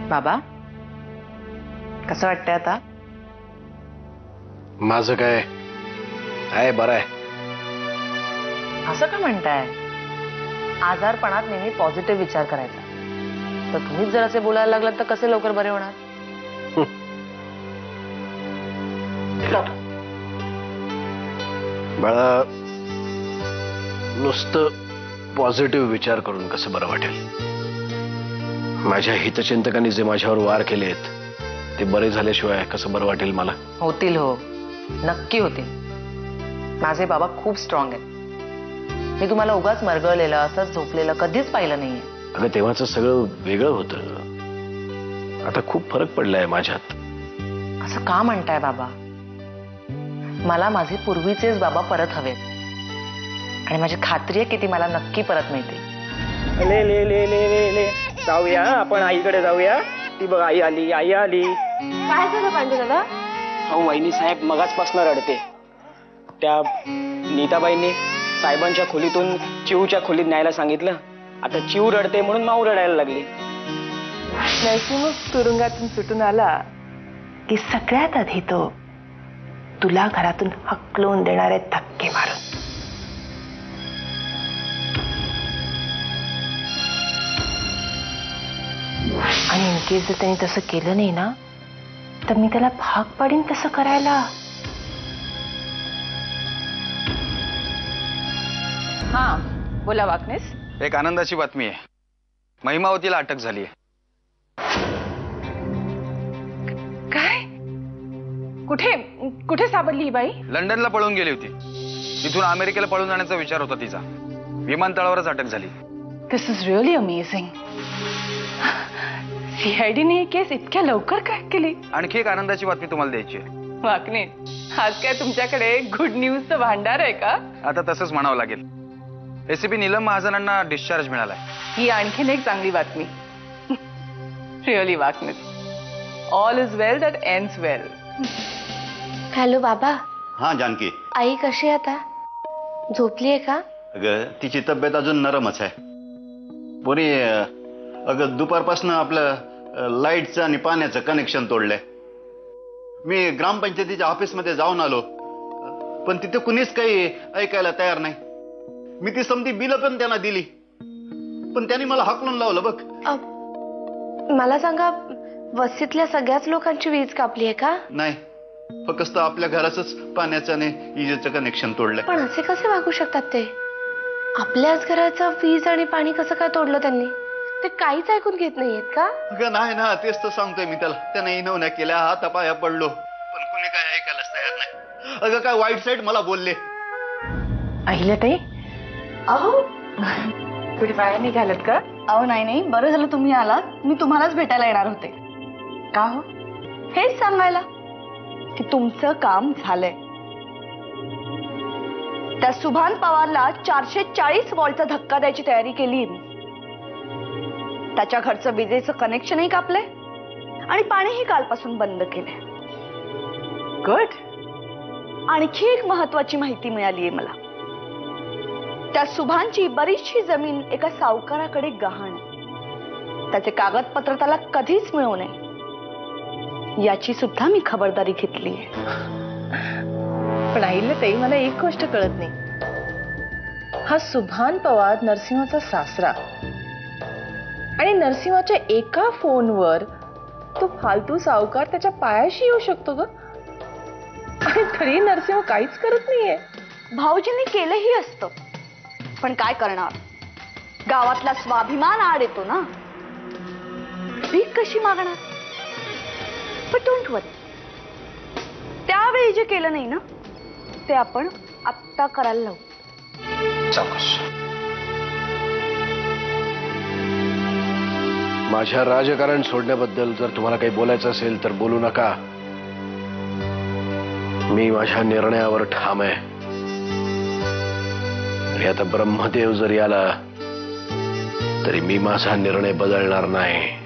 बाबा कसं वाटतंय आता? माझं काय आहे, बरं आहे. असं का म्हणताय? आजारपणात नेहमी पॉझिटिव्ह विचार करायचा. तर तुम्हीच जर असे बोलायला लागलात तर कसे लवकर बरे होणार? बाळा, नुसतं पॉझिटिव्ह विचार करून कसं बरं वाटेल? माझ्या हितचिंतकांनी जे माझ्यावर वार केलेत ते बरे झाल्याशिवाय कसं बरं वाटेल मला? होतील हो, नक्की होतील. माझे बाबा खूप स्ट्रॉंग आहेत. मी तुम्हाला उगाच मरगळलेलं असंच झोपलेलं कधीच पाहिलं नाहीये. अगं तेव्हाचं सगळं वेगळं होतं. आता खूप फरक पडलाय माझ्यात. असं का म्हणताय बाबा? मला माझे पूर्वीचेच बाबा परत हवेत आणि माझी खात्री आहे की ती मला नक्की परत मिळते. ले ले ले ले ले ले जाऊया, आपण आईकडे जाऊया. ती बघ, आई आली, आई आली. काय झालं पांडू दादा? अहो वहिनी साहेब मगाचपासून रडते. त्या नीताबाईंनी साहेबांच्या खोलीतून चिऊच्या खोलीत न्यायला सांगितलं. आता चिऊ रडते म्हणून माऊ रडायला लागली. नरसिंह तुरुंगातून सुटून आला की सगळ्यात आधी तो तुला घरातून हकलून देणारे धक्के मारून. आणि इनकेस जर त्यांनी तसं केलं नाही ना तर मी त्याला भाग पाडीन तसं करायला. हा बोला वाकनेस. एक आनंदाची बातमी आहे. महिमावतीला अटक झाली आहे. काय? कुठे कुठे सापडली ही बाई? लंडनला पळून गेली होती. तिथून अमेरिकेला पळून जाण्याचा विचार होता तिचा. विमानतळावरच अटक झाली. दिस इज रिअली अमेझिंग. सीआयडीने ही केस इतक्या लवकर क्रॅक केली. आणखी एक आनंदाची बातमी तुम्हाला द्यायची आहे. वाकने, आज काय तुमच्याकडे गुड न्यूजचं भांडार आहे का? आता तसंच म्हणावं लागेल. एसीपी नीलम महाजनांना डिस्चार्ज मिळालाय. ही आणखीन एक चांगली बातमी. रिअली वाकनेस, all is well that ends well. Hello बाबा. हा जानकी, आई कशी आहे आता? झोपली आहे का? अगं तिची तब्येत अजून नरमच आहे. पोरी, अगं दुपारपासून आपलं लाईटचं आणि पाण्याचं कनेक्शन तोडलंय. मी ग्रामपंचायतीच्या ऑफिसमध्ये जाऊन आलो, पण तिथे कुणीच काही ऐकायला तयार नाही. मी ती समधी बिलं पण त्यांना दिली, पण त्यांनी मला हाकलून लावलं बघ. मला सांगा, वस्तीतल्या सगळ्याच लोकांची वीज कापली आहे का? नाही, फक्त आपल्या घराचंच पाण्याचं आणि विजेचं कनेक्शन तोडलंय. पण असे कसे वागू शकतात ते? आपल्याच घराचं वीज आणि पाणी कसं काय तोडलं त्यांनी? ते काहीच ऐकून घेत नाहीयेत का? अगं नाही ना, तेच तर सांगतोय मी त्याला. त्याने इनवण्या केल्या, हातापाया पडलो, पण कुणी काय ऐकायलाच तयार नाही. अगं काय वाईट साईड मला बोलले. अहिल्याताई, अहो कुठे बाहेर निघालात का? अहो नाही नाही, बरं झालं तुम्ही आलात. मी तुम्हालाच भेटायला येणार होते. का हो? हेच सांगायला की तुमचं काम झालंय. त्या सुभान पवारला 440 वॉल्टचा धक्का द्यायची तयारी केली. त्याच्या घरचं विजेचं कनेक्शनही कापलंय आणि पाणीही कालपासून बंद केलंय. गुड. आणखी एक महत्वाची माहिती मिळाली आहे मला. त्या सुभानची बरीचशी जमीन एका सावकाराकडे गहाण. त्याचे कागदपत्र त्याला कधीच मिळू नये याची सुद्धा मी खबरदारी घेतली आहे. पण अहिल्याताई, मला एक गोष्ट कळत नाही. हा सुभान पवार नरसिंहाचा सासरा आणि नरसिंहाच्या एका फोनवर तो फालतू सावकार त्याच्या पायाशी येऊ शकतो ग. आणि तरी नरसिंह काहीच करत नाहीये. भाऊजींनी केलंही असतं, पण काय करणार? गावातला स्वाभिमान आड येतो ना. भीक कशी मागणार? पण डोंट वरी, त्यावेळी जे केलं नाही ना ते आपण आत्ता करायला लावू. माझ्या राजकारण सोडण्याबद्दल जर तुम्हाला काही बोलायचं असेल तर बोलू नका. मी माझ्या निर्णयावर ठाम आहे. आणि आता ब्रह्मदेव जरी आला तरी मी माझा निर्णय बदलणार नाही.